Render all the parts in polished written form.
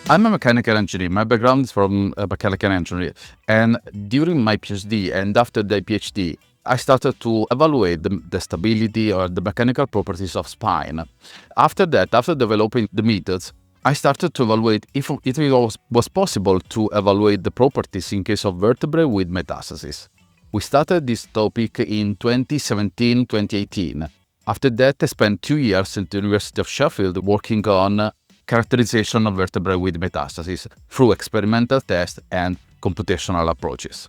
I'm a mechanical engineer. My background is from mechanical engineering. And during my PhD and after the PhD, I started to evaluate the stability or the mechanical properties of spine. After that, after developing the methods, I started to evaluate if it was possible to evaluate the properties in case of vertebrae with metastasis. We started this topic in 2017, 2018. After that, I spent 2 years at the University of Sheffield working on characterization of vertebrae with metastases through experimental tests and computational approaches.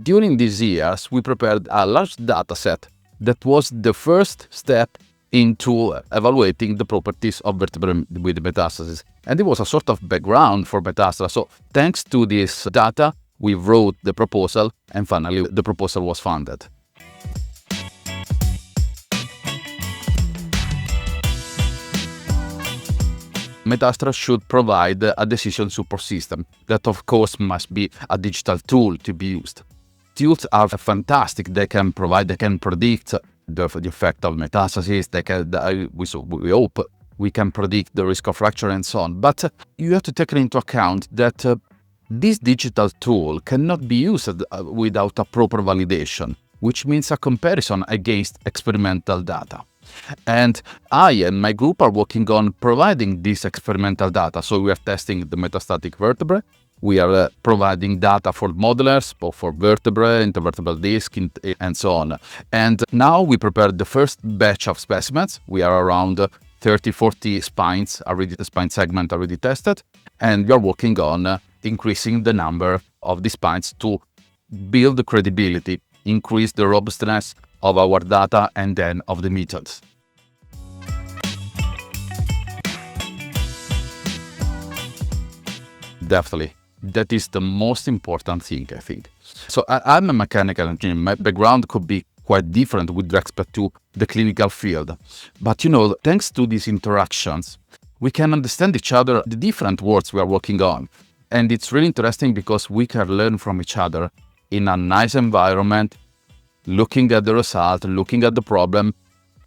During these years, we prepared a large data set that was the first step into evaluating the properties of vertebrae with metastases. And it was a sort of background for METASTRA. So thanks to this data, we wrote the proposal, and finally the proposal was funded. METASTRA should provide a decision support system that, of course, must be a digital tool to be used. Tools are fantastic. They can predict the effect of metastasis. We hope we can predict the risk of fracture and so on. But you have to take into account that this digital tool cannot be used without a proper validation, which means a comparison against experimental data. And I and my group are working on providing this experimental data. So we are testing the metastatic vertebrae. We are providing data for modelers, both for vertebrae, intervertebral disc, and so on. And now we prepared the first batch of specimens. We are around 30-40 spines, spine segment already tested. And we are working on increasing the number of the spines to build the credibility, increase the robustness of our data and then of the methods. Definitely. That is the most important thing, I think. So I'm a mechanical engineer. My background could be quite different with respect to the clinical field. But thanks to these interactions, we can understand each other, the different worlds we are working on. And it's really interesting because we can learn from each other in a nice environment, looking at the result, looking at the problem,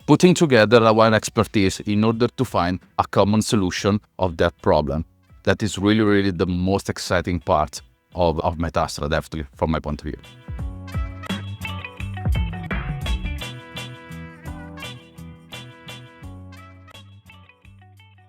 putting together our expertise in order to find a common solution of that problem. That is really, really the most exciting part of METASTRA, definitely, from my point of view.